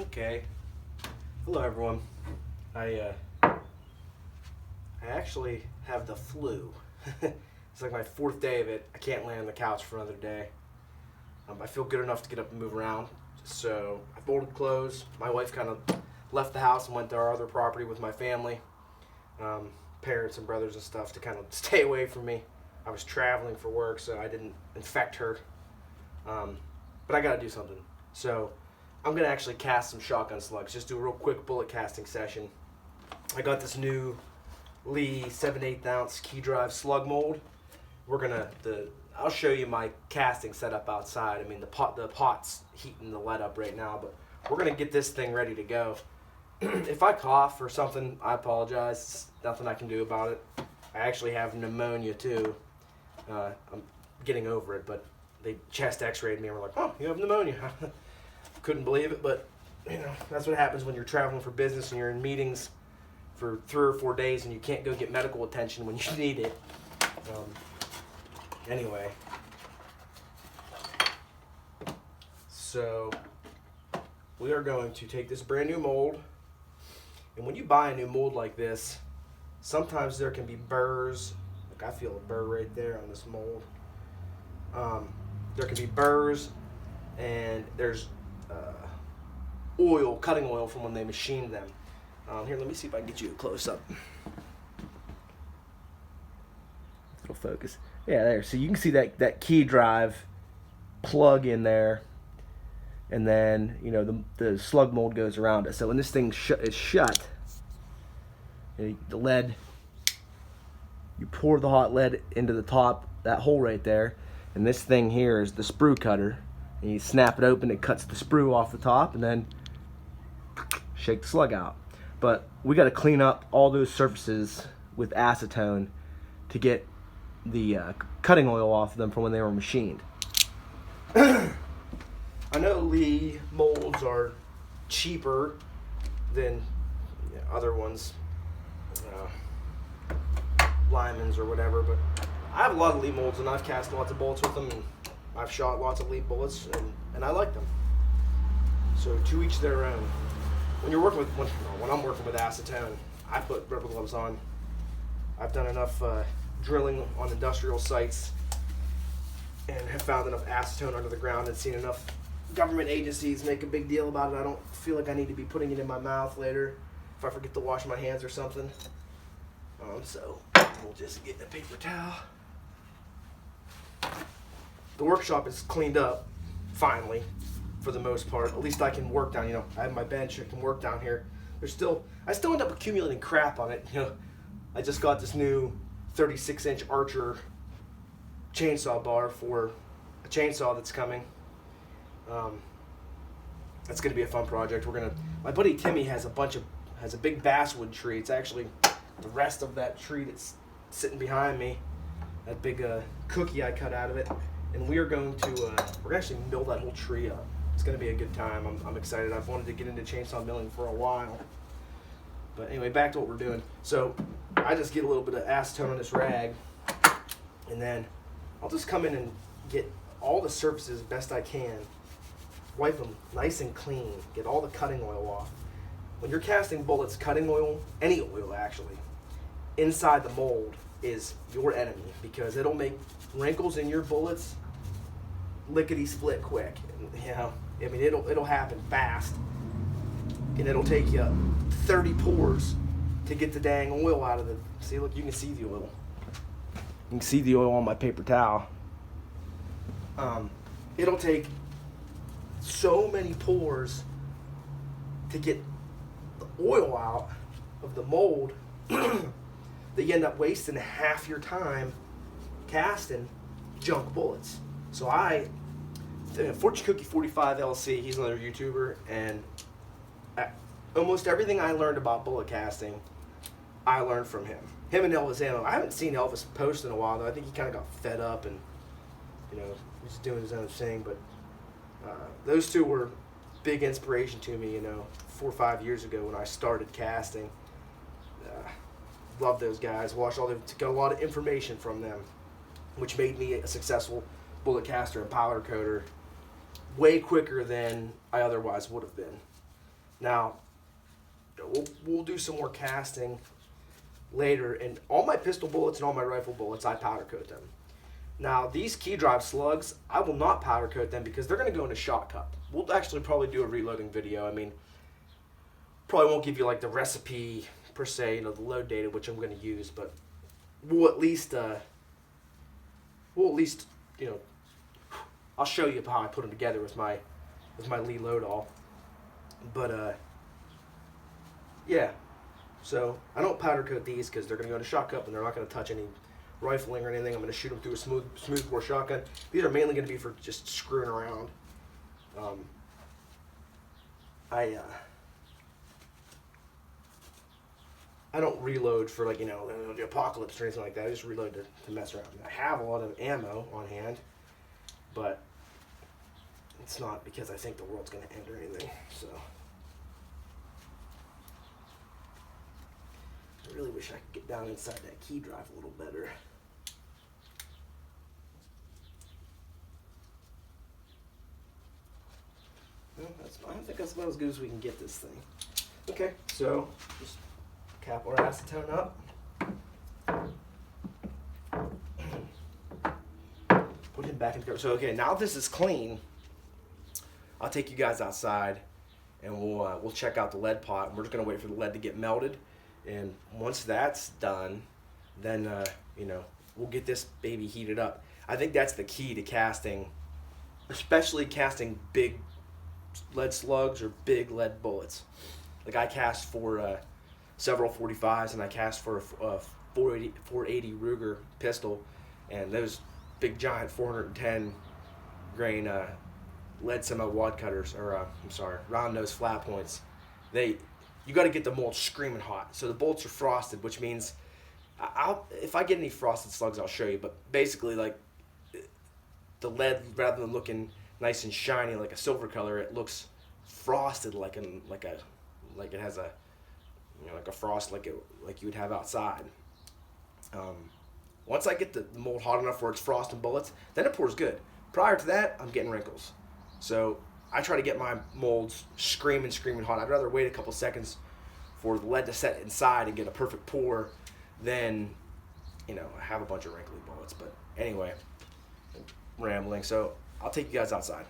Okay. Hello, everyone. I actually have the flu. It's like my fourth day of it. I can't lay on the couch for another day. I feel good enough to get up and move around. So I folded clothes. My wife kind of left the house and went to our other property with my family, parents and brothers and stuff, to kind of stay away from me. I was traveling for work, so I didn't infect her. But I got to do something. So I'm going to actually cast some shotgun slugs. Just do a real quick bullet casting session. I got this new Lee 7/8 ounce key drive slug mold. I'll show you my casting setup outside. I mean, the pot's heating the lead up right now, but we're gonna get this thing ready to go. If I cough or something, I apologize. It's nothing I can do about it. I actually have pneumonia too. I'm getting over it, but they chest x-rayed me and were like, "Oh, you have pneumonia." Couldn't believe it, but you know, that's what happens when you're traveling for business and you're in meetings for 3 or 4 days and you can't go get medical attention when you need it. Anyway, so we are going to take this brand new mold, and when you buy a new mold like this, sometimes there can be burrs. Like, I feel a burr right there on this mold. There can be burrs, and there's oil, cutting oil from when they machined them. Here, let me see if I can get you a close up. It'll focus. Yeah, there. So you can see that key drive plug in there, and then the slug mold goes around it. So when this thing is shut, the lead, you pour the hot lead into the top, that hole right there, and this thing here is the sprue cutter, and you snap it open, it cuts the sprue off the top, and then shake the slug out. But we got to clean up all those surfaces with acetone to get the cutting oil off of them from when they were machined. I know Lee molds are cheaper than other ones, Lyman's or whatever, but I have a lot of Lee molds and I've cast lots of bullets with them, and I've shot lots of Lee bullets, and I like them. So to each their own. When I'm working with acetone, I put rubber gloves on. I've done enough drilling on industrial sites and have found enough acetone under the ground and seen enough government agencies make a big deal about it. I don't feel like I need to be putting it in my mouth later if I forget to wash my hands or something. So we'll just get the paper towel. The workshop is cleaned up, finally, for the most part. At least I can work down, I have my bench, I can work down here. I still end up accumulating crap on it. I just got this new 36-inch Archer chainsaw bar for a chainsaw that's coming. That's gonna be a fun project. My buddy Timmy has a big basswood tree. It's actually the rest of that tree that's sitting behind me. That big cookie I cut out of it, and we're gonna actually mill that whole tree up. It's gonna be a good time. I'm excited. I've wanted to get into chainsaw milling for a while. But anyway, back to what we're doing. So I just get a little bit of acetone on this rag, and then I'll just come in and get all the surfaces best I can, wipe them nice and clean, get all the cutting oil off. When you're casting bullets, cutting oil, any oil actually, inside the mold is your enemy, because it'll make wrinkles in your bullets lickety split quick. It'll happen fast, and it'll take you 30 pours to get the dang oil out of the. See, look, you can see the oil. You can see the oil on my paper towel. It'll take so many pours to get the oil out of the mold that you end up wasting half your time casting junk bullets. So Fortune Cookie 45 LC, he's another YouTuber, and almost everything I learned about bullet casting, I learned from him. Him and Elvis Ammo. I haven't seen Elvis post in a while, though. I think he kind of got fed up and, he's doing his own thing. But those two were big inspiration to me, 4 or 5 years ago when I started casting. Love those guys. Got a lot of information from them, which made me a successful bullet caster and powder coater way quicker than I otherwise would have been. Now, we'll do some more casting later, and all my pistol bullets and all my rifle bullets, I powder coat them. Now, these key drive slugs, I will not powder coat them because they're going to go in a shot cup. We'll actually probably do a reloading video. I mean, probably won't give you like the recipe per se, the load data, which I'm going to use, but we'll at least, I'll show you how I put them together with my Lee load all. But yeah. So I don't powder coat these because they're going to go in a shot cup and they're not going to touch any rifling or anything. I'm going to shoot them through a smooth bore shotgun. These are mainly going to be for just screwing around. I don't reload for the apocalypse or anything like that. I just reload to mess around. I have a lot of ammo on hand, but it's not because I think the world's going to end or anything. So I really wish I could get down inside that key drive a little better. Well, I think that's about as good as we can get this thing. Okay, so just cap our acetone up. Put him back in the car. So okay, now this is clean. I'll take you guys outside, and we'll check out the lead pot. And we're just gonna wait for the lead to get melted. And once that's done, then we'll get this baby heated up. I think that's the key to casting, especially casting big lead slugs or big lead bullets. Like I cast for several 45s, and I cast for a 480 Ruger pistol, and those big giant 410 grain lead semi-wad cutters, or round nose flat points. You got to get the mold screaming hot. So the bolts are frosted, which means if I get any frosted slugs, I'll show you. But basically, like the lead, rather than looking nice and shiny like a silver color, it looks frosted like it has a like a frost like you would have outside. Once I get the mold hot enough where it's frosting bullets, then it pours good. Prior to that, I'm getting wrinkles. So I try to get my molds screaming hot. I'd rather wait a couple seconds for the lead to set inside and get a perfect pour than, have a bunch of wrinkly bullets. But anyway, I'm rambling. So I'll take you guys outside.